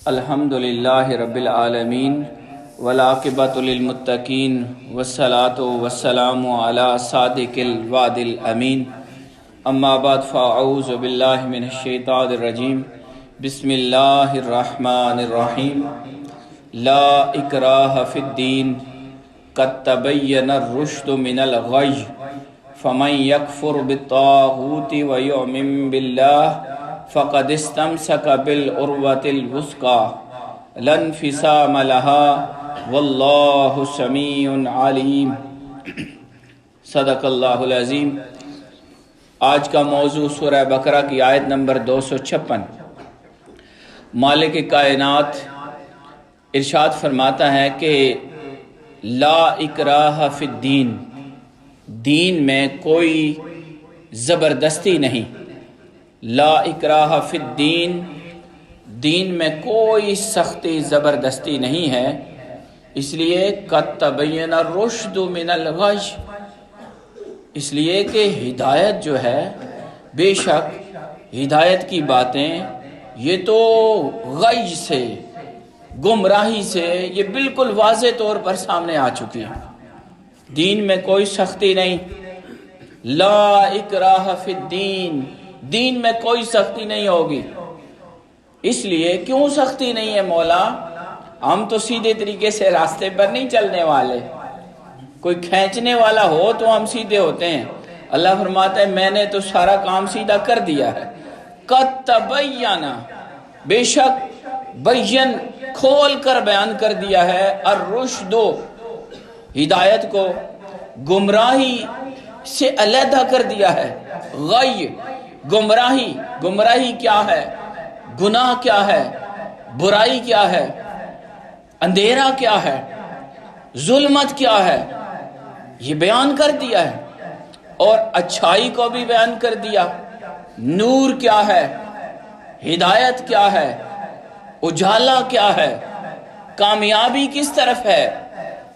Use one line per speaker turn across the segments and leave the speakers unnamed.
الحمدللہ رب العالمین والعاقبۃ للمتقین والصلاۃ والسلام علی صادق الوعد الامین اما بعد فاعوذ باللہ من الشیطان الرجیم بسم اللہ الرحمن الرحیم لا اکراہ فی الدین قد تبین الرشد من الغی فمن یکفر بالطاغوت ویؤمن باللہ فقد استمسک بالعروۃ الوثقی لا انفصام لها واللہ سمیع علیم۔ صدق اللہ العظیم۔ آج کا موضوع سورہ بقرہ کی آیت نمبر 256۔ مالک کائنات ارشاد فرماتا ہے کہ لا اکراہ فی الدین، دین میں کوئی زبردستی نہیں۔ لا اکراہ فی الدین، دین میں کوئی سختی زبردستی نہیں ہے، اس لیے قد تبین الرشد من الغی، اس لیے کہ ہدایت جو ہے، بے شک ہدایت کی باتیں یہ تو غی سے، گمراہی سے، یہ بالکل واضح طور پر سامنے آ چکی ہے۔ دین میں کوئی سختی نہیں۔ لا اکراہ فی الدین، دین میں کوئی سختی نہیں ہوگی۔ اس لیے کیوں سختی نہیں ہے مولا؟ ہم تو سیدھے طریقے سے راستے پر نہیں چلنے والے، کوئی کھینچنے والا ہو تو ہم سیدھے ہوتے ہیں۔ اللہ فرماتا ہے میں نے تو سارا کام سیدھا کر دیا ہے۔ قد تبین، بے شک بین، کھول کر بیان کر دیا ہے، الرشد، ہدایت کو گمراہی سے علیحدہ کر دیا ہے۔ غی، گمراہی، گمراہی کیا ہے، گناہ کیا ہے، برائی کیا ہے، اندھیرا کیا ہے، ظلمت کیا ہے، یہ بیان کر دیا ہے، اور اچھائی کو بھی بیان کر دیا۔ نور کیا ہے، ہدایت کیا ہے، اجالا کیا ہے، کامیابی کس طرف ہے،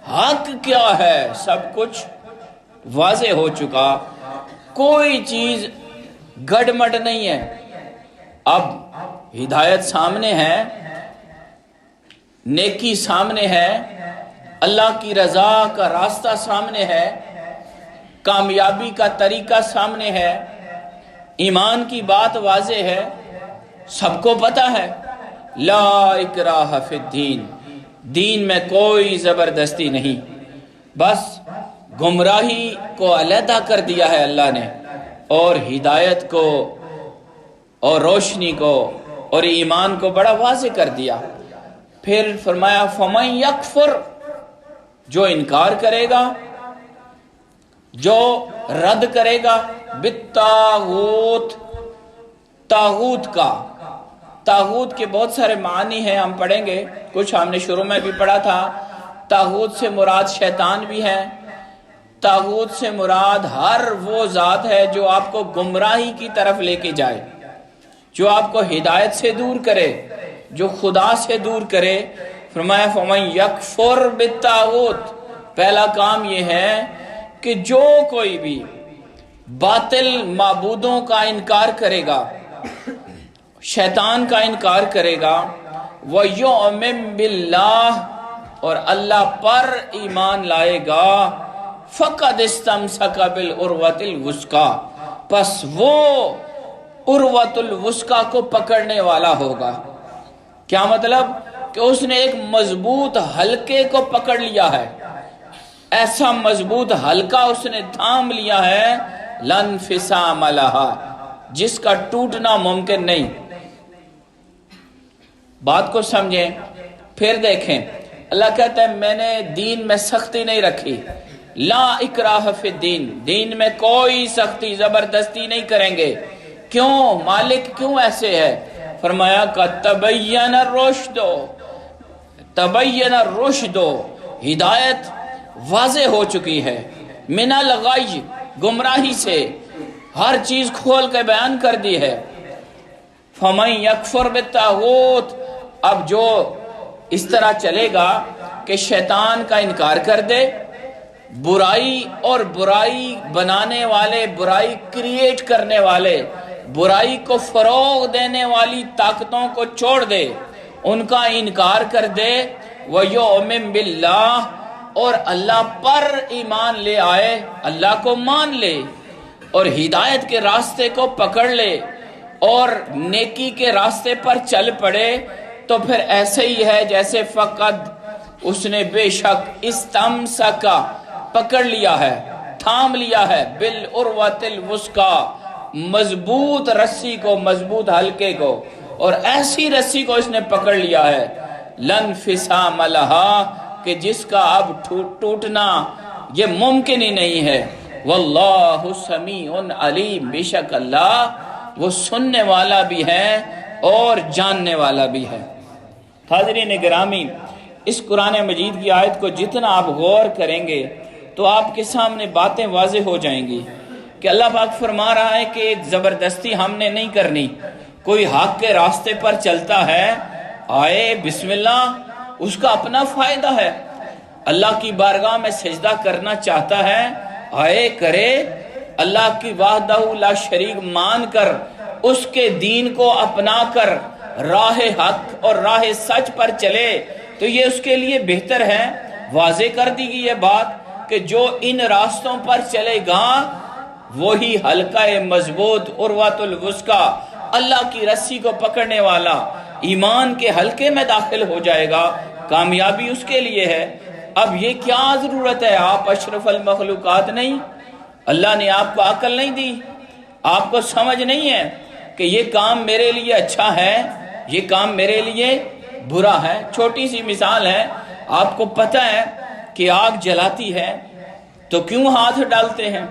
حق کیا ہے، سب کچھ واضح ہو چکا، کوئی چیز گڑمٹ نہیں ہے۔ اب ہدایت سامنے ہے، نیکی سامنے ہے، اللہ کی رضا کا راستہ سامنے ہے، کامیابی کا طریقہ سامنے ہے، ایمان کی بات واضح ہے، سب کو پتہ ہے۔ لا اکراہ فی الدین، دین میں کوئی زبردستی نہیں، بس گمراہی کو علیحدہ کر دیا ہے اللہ نے، اور ہدایت کو اور روشنی کو اور ایمان کو بڑا واضح کر دیا۔ پھر فرمایا فمن یکفر، جو انکار کرے گا، جو رد کرے گا، بالطاغوت، طاغوت کا، طاغوت کے بہت سارے معنی ہیں، ہم پڑھیں گے، کچھ ہم نے شروع میں بھی پڑھا تھا۔ طاغوت سے مراد شیطان بھی ہے، طاغوت سے مراد ہر وہ ذات ہے جو آپ کو گمراہی کی طرف لے کے جائے، جو آپ کو ہدایت سے دور کرے، جو خدا سے دور کرے۔ فرمایا فمن یکفر بالطاغوت، پہلا کام یہ ہے کہ جو کوئی بھی باطل معبودوں کا انکار کرے گا، شیطان کا انکار کرے گا، وَيُؤْمِن بِاللَّهِ، اور اللہ پر ایمان لائے گا، فَقَدْ اسْتَمْسَكَ بِالْعُرْوَةِ الْوُثْقَىٰ، پس وہ عروۃ الوثقیٰ کو پکڑنے والا ہوگا۔ کیا مطلب؟ کہ اس نے ایک مضبوط حلقے کو پکڑ لیا ہے، ایسا مضبوط حلقہ اس نے تھام لیا ہے، لا انفصام لها، جس کا ٹوٹنا ممکن نہیں۔ بات کو سمجھیں، پھر دیکھیں، اللہ کہتا ہے میں نے دین میں سختی نہیں رکھی۔ لا اکراہ فی الدین، دین میں کوئی سختی زبردستی نہیں کریں گے۔ کیوں؟ مالک کیوں ایسے ہے؟ فرمایا کہ تبین الرشد، تبین الرشد، ہدایت واضح ہو چکی ہے، من الغی، گمراہی سے، ہر چیز کھول کے بیان کر دی ہے۔ فمن یکفر بالطاغوت، اب جو اس طرح چلے گا کہ شیطان کا انکار کر دے، برائی اور برائی بنانے والے، برائی کریٹ کرنے والے، برائی کو فروغ دینے والی طاقتوں کو چھوڑ دے، ان کا انکار کر دے، وَيُؤْمِن بِاللَّهِ، اور اللہ پر ایمان لے آئے، اللہ کو مان لے اور ہدایت کے راستے کو پکڑ لے اور نیکی کے راستے پر چل پڑے، تو پھر ایسے ہی ہے جیسے فقط اس نے بے شک استمسکا پکڑ لیا ہے، تھام لیا ہے، بالعروۃ الوثقی، مضبوط رسی کو، مضبوط حلقے کو، اور ایسی رسی کو اس نے پکڑ لیا ہے، لن فسام لہا، کہ جس کا اب ٹوٹنا یہ ممکن ہی نہیں ہے، واللہ سمیع علیم، بے شک اللہ وہ سننے والا بھی ہے اور جاننے والا بھی ہے۔ حاضرین گرامی، اس قرآن مجید کی آیت کو جتنا آپ غور کریں گے تو آپ کے سامنے باتیں واضح ہو جائیں گی کہ اللہ پاک فرما رہا ہے کہ ایک زبردستی ہم نے نہیں کرنی، کوئی حق کے راستے پر چلتا ہے، آئے بسم اللہ، اس کا اپنا فائدہ ہے، اللہ کی بارگاہ میں سجدہ کرنا چاہتا ہے، آئے کرے، اللہ کی وحدہ لا شریک مان کر اس کے دین کو اپنا کر راہ حق اور راہ سچ پر چلے تو یہ اس کے لیے بہتر ہے۔ واضح کر دی گئی یہ بات کہ جو ان راستوں پر چلے گا وہی حلقہ مضبوط عروۃ الوثقی، اللہ کی رسی کو پکڑنے والا، ایمان کے حلقے میں داخل ہو جائے گا، کامیابی اس کے لیے ہے۔ اب یہ کیا ضرورت ہے؟ آپ اشرف المخلوقات نہیں؟ اللہ نے آپ کو عقل نہیں دی؟ آپ کو سمجھ نہیں ہے کہ یہ کام میرے لیے اچھا ہے، یہ کام میرے لیے برا ہے؟ چھوٹی سی مثال ہے، آپ کو پتہ ہے کہ آگ جلاتی ہے تو کیوں ہاتھ ڈالتے ہیں؟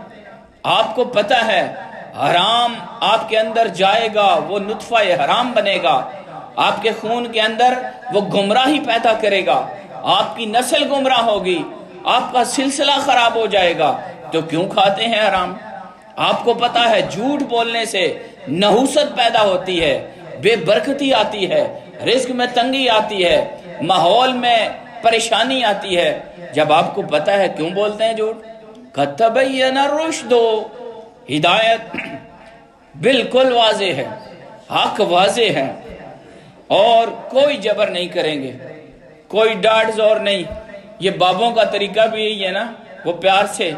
آپ کو پتہ ہے حرام آپ کے اندر جائے گا، وہ نطفہ حرام بنے گا، آپ کے خون کے اندر وہ گمراہی پیدا کرے گا، آپ کی نسل گمراہ ہوگی، آپ کا سلسلہ خراب ہو جائے گا، تو کیوں کھاتے ہیں حرام؟ آپ کو پتا ہے جھوٹ بولنے سے نحوست پیدا ہوتی ہے، بے برکتی آتی ہے، رزق میں تنگی آتی ہے، ماحول میں پریشانی آتی ہے۔ جب آپ کو پتا ہے کیوں بولتے ہیں جھوٹ؟ قد تبین الرشد، ہدایت بالکل واضح ہے، حق واضح ہے، اور کوئی جبر نہیں کریں گے، کوئی ڈاڑھ زور نہیں۔ یہ بابوں کا طریقہ بھی یہی ہے نا، وہ پیار سے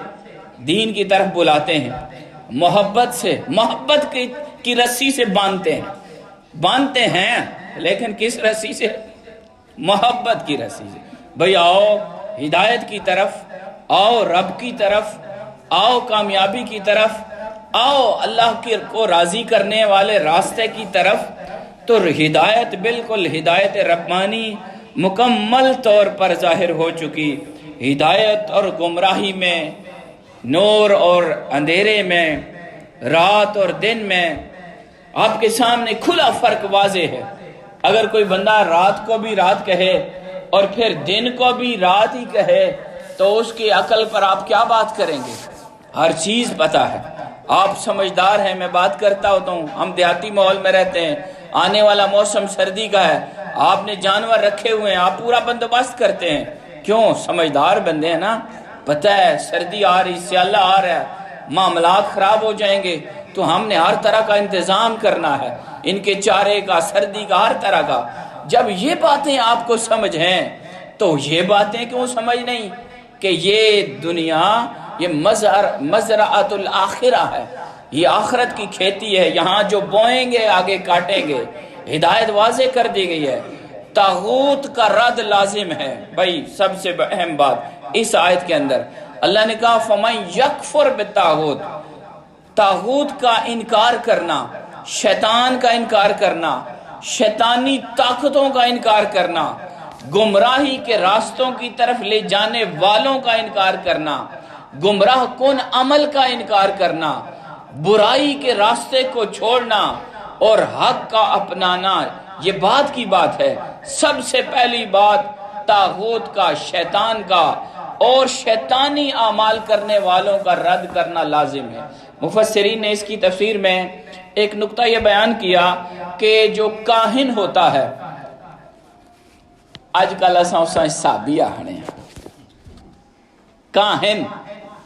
دین کی طرف بلاتے ہیں، محبت سے، محبت کی رسی سے باندھتے ہیں، لیکن کس رسی سے؟ محبت کی رسی سے۔ بھئی آؤ ہدایت کی طرف، آؤ رب کی طرف، آؤ کامیابی کی طرف، آؤ اللہ کو راضی کرنے والے راستے کی طرف۔ تو ہدایت بالکل ہدایت ربانی مکمل طور پر ظاہر ہو چکی۔ ہدایت اور گمراہی میں، نور اور اندھیرے میں، رات اور دن میں آپ کے سامنے کھلا فرق واضح ہے۔ اگر کوئی بندہ رات کو بھی رات کہے اور پھر دن کو بھی رات ہی کہے تو اس کی عقل پر آپ کیا بات کریں گے؟ ہر چیز پتہ ہے، آپ سمجھدار ہیں، میں بات کرتا ہوتا ہوں، ہم دیہاتی ماحول میں رہتے ہیں، آنے والا موسم سردی کا ہے، آپ نے جانور رکھے ہوئے ہیں، آپ پورا بندوبست کرتے ہیں، کیوں؟ سمجھدار بندے ہیں نا، پتہ ہے سردی آ رہی، سیالہ آ رہا ہے، معاملات خراب ہو جائیں گے، تو ہم نے ہر طرح کا انتظام کرنا ہے، ان کے چارے کا، سردی کا، ہر طرح کا۔ جب یہ باتیں آپ کو سمجھ ہیں تو یہ باتیں کیوں سمجھ نہیں کہ یہ دنیا یہ مزرعۃ الآخرہ ہے، یہ آخرت کی کھیتی ہے، یہاں جو بوئیں گے آگے کاٹیں گے۔ ہدایت واضح کر دی گئی ہے، طاغوت کا رد لازم ہے۔ بھائی سب سے اہم بات اس آیت کے اندر اللہ نے کہا فَمَن یکفر بالطاغوت، طاغوت کا انکار کرنا، شیطان کا انکار کرنا، شیطانی طاقتوں کا انکار کرنا، گمراہی کے راستوں کی طرف لے جانے والوں کا انکار کرنا، گمراہ کن عمل کا انکار کرنا، برائی کے راستے کو چھوڑنا اور حق کا اپنانا، یہ بات کی بات ہے۔ سب سے پہلی بات طاغوت کا، شیطان کا اور شیطانی اعمال کرنے والوں کا رد کرنا لازم ہے۔ مفسرین نے اس کی تفسیر میں ایک نقطہ یہ بیان کیا کہ جو کاہن ہوتا ہے، آج کل اساں حسابی آہنے ہیں، کاہن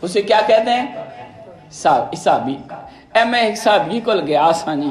اسے کیا کہتے ہیں؟ حسابی۔ اے میں حسابی کو گیا آسانی،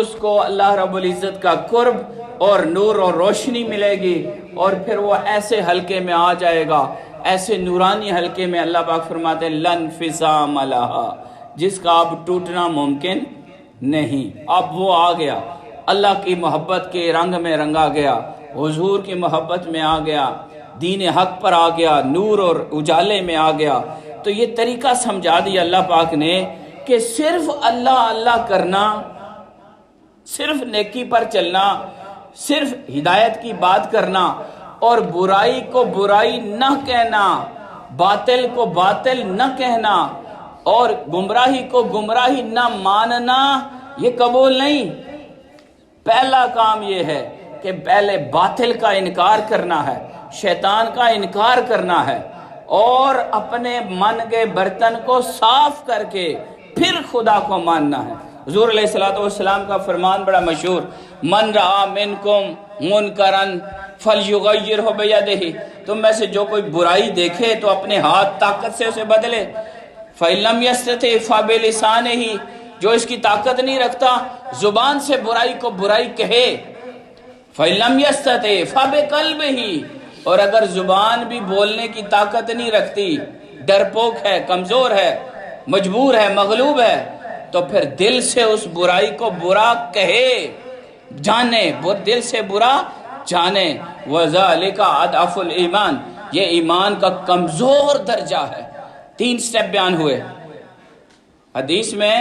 اس کو اللہ رب العزت کا قرب اور نور اور روشنی ملے گی، اور پھر وہ ایسے حلقے میں آ جائے گا، ایسے نورانی حلقے میں اللہ پاک فرماتے ہیں لن فصام لہا، جس کا اب ٹوٹنا ممکن نہیں۔ اب وہ آ گیا، اللہ کی محبت کے رنگ میں رنگا گیا، حضور کی محبت میں آ گیا، دین حق پر آ گیا، نور اور اجالے میں آ گیا۔ تو یہ طریقہ سمجھا دیا اللہ پاک نے کہ صرف اللہ اللہ کرنا، صرف نیکی پر چلنا، صرف ہدایت کی بات کرنا، اور برائی کو برائی نہ کہنا، باطل کو باطل نہ کہنا، اور گمراہی کو گمراہی نہ ماننا، یہ قبول نہیں۔ پہلا کام یہ ہے کہ پہلے باطل کا انکار کرنا ہے، شیطان کا انکار کرنا ہے، اور اپنے من کے برتن کو صاف کر کے پھر خدا کو ماننا ہے۔ حضور علیہ الصلوۃ والسلام کا فرمان بڑا مشہور، من رعا منکم منکرن فلیغیرہ بیدہ، تم میں سے جو کوئی برائی دیکھے تو اپنے ہاتھ طاقت سے اسے بدلے، فإن لم یستطع فبلسانہ، جو اس کی طاقت نہیں رکھتا زبان سے برائی کو برائی کہے، فإن لم یستطع فبقلبہ، اور اگر زبان بھی بولنے کی طاقت نہیں رکھتی، ڈرپوک ہے، کمزور ہے، مجبور ہے، مغلوب ہے، تو پھر دل سے اس برائی کو برا کہے، جانے، دل سے برا جانے۔ وَذَلِكَ أَضْعَفُ الْإِيمَانِ، یہ ایمان کا کمزور درجہ ہے۔ 3 سٹیپ بیان ہوئے حدیث میں،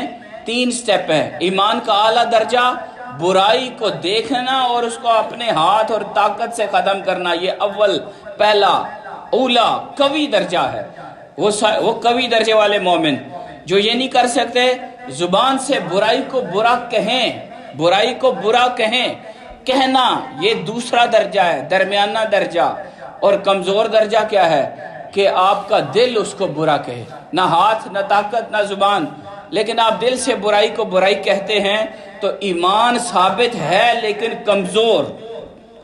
3 سٹیپ ہے۔ ایمان کا اعلیٰ درجہ برائی کو دیکھنا اور اس کو اپنے ہاتھ اور طاقت سے ختم کرنا، یہ اول، پہلا، اولا، قوی درجہ ہے۔ وہ قوی درجے والے مومن جو یہ نہیں کر سکتے زبان سے برائی کو برا کہیں، برائی کو برا کہیں، کہنا یہ دوسرا درجہ ہے، درمیانہ درجہ۔ اور کمزور درجہ کیا ہے کہ آپ کا دل اس کو برا کہے، نہ ہاتھ، نہ طاقت، نہ زبان، لیکن آپ دل سے برائی کو برائی کہتے ہیں، تو ایمان ثابت ہے لیکن کمزور۔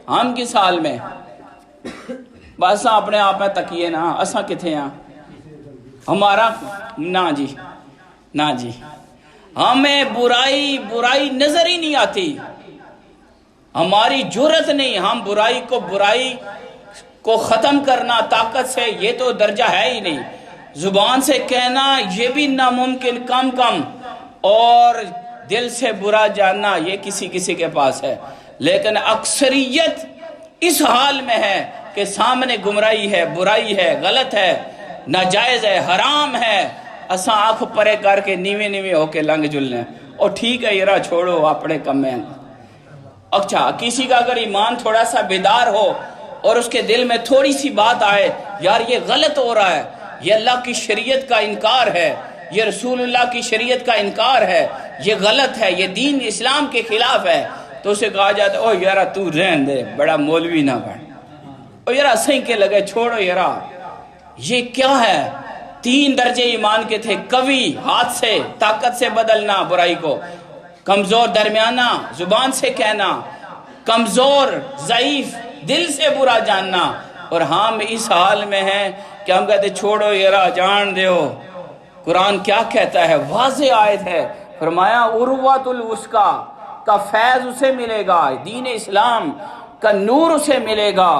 ہم کس حال میں؟ بس اپنے آپ میں تکیے نا، اساں کتھے ہیں ہمارا؟ نا جی، نا جی، ہمیں برائی نظر ہی نہیں آتی، ہماری جرت نہیں، ہم برائی کو ختم کرنا طاقت سے، یہ تو درجہ ہے ہی نہیں۔ زبان سے کہنا یہ بھی ناممکن، کم، اور دل سے برا جاننا یہ کسی کے پاس ہے۔ لیکن اکثریت اس حال میں ہے کہ سامنے گمراہی ہے، برائی ہے، غلط ہے، ناجائز ہے، حرام ہے، اساں آنکھ پرے کر کے نیوے ہو کے لنگ جلنے، اور ٹھیک ہے یرا چھوڑو اپنے کمیں۔ اچھا، کسی کا اگر ایمان تھوڑا سا بیدار ہو اور اس کے دل میں تھوڑی سی بات آئے، یار یہ غلط ہو رہا ہے، یہ اللہ کی شریعت کا انکار ہے، یہ رسول اللہ کی شریعت کا انکار ہے، یہ غلط ہے، یہ دین اسلام کے خلاف ہے، تو اسے کہا جاتا ہے او یارا تو رہن دے، بڑا مولوی نہ بن، او یارا صحیح کے لگے، چھوڑو یارا۔ یہ کیا ہے؟ 3 درجے ایمان کے تھے، قوی ہاتھ سے طاقت سے بدلنا برائی کو، کمزور درمیانہ زبان سے کہنا، کمزور ضعیف دل سے برا جاننا، اور ہم اس حال میں ہیں کہ ہم کہتے چھوڑو یرا، جان دیو۔ قرآن کیا کہتا ہے؟ واضح آیت ہے، فرمایا عروۃ الوثقی کا فیض اسے ملے گا، دین اسلام کا نور اسے ملے گا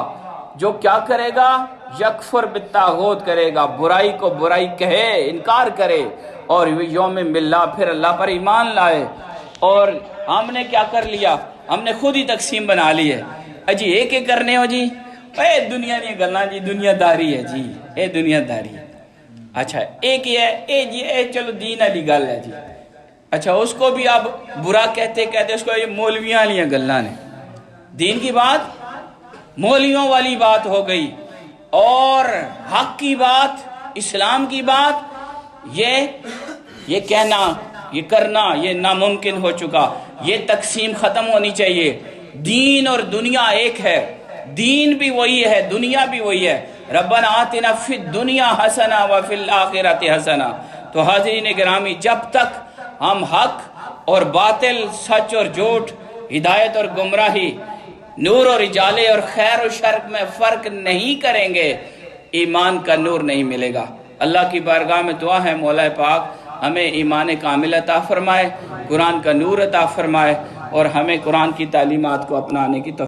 جو کیا کرے گا؟ یکفر بالطاغوت کرے گا، برائی کو برائی کہے، انکار کرے، اور یوم باللہ پھر اللہ پر ایمان لائے۔ اور ہم نے کیا کر لیا؟ ہم نے خود ہی تقسیم بنا لی ہے، اجی ایک کرنے ہو جی، اے دنیا نہیں گلنا جی، دنیا داری ہے جی، اے دنیا داری ہے۔ اچھا ایک یہ ہے، اے جی اے چلو دین علی گل ہے جی، اچھا اس کو بھی اب برا کہتے اس کو یہ مولویاں لیاں گلنا نے، دین کی بات مولویوں والی بات ہو گئی، اور حق کی بات، اسلام کی بات، یہ کہنا، یہ کرنا، یہ ناممکن ہو چکا۔ یہ تقسیم ختم ہونی چاہیے۔ دین اور دنیا ایک ہے، دین بھی وہی ہے، دنیا بھی وہی ہے۔ ربنا آتنا فی الدنیا حسنہ وفی الآخرۃ حسنہ۔ تو حاضرین گرامی، جب تک ہم حق اور باطل، سچ اور جھوٹ، ہدایت اور گمراہی، نور اور اجالے اور خیر و شر میں فرق نہیں کریں گے، ایمان کا نور نہیں ملے گا۔ اللہ کی بارگاہ میں دعا ہے مولا پاک ہمیں ایمان کامل عطا فرمائے، قرآن کا نور عطا فرمائے، اور ہمیں قرآن کی تعلیمات کو اپنانے کی توفیق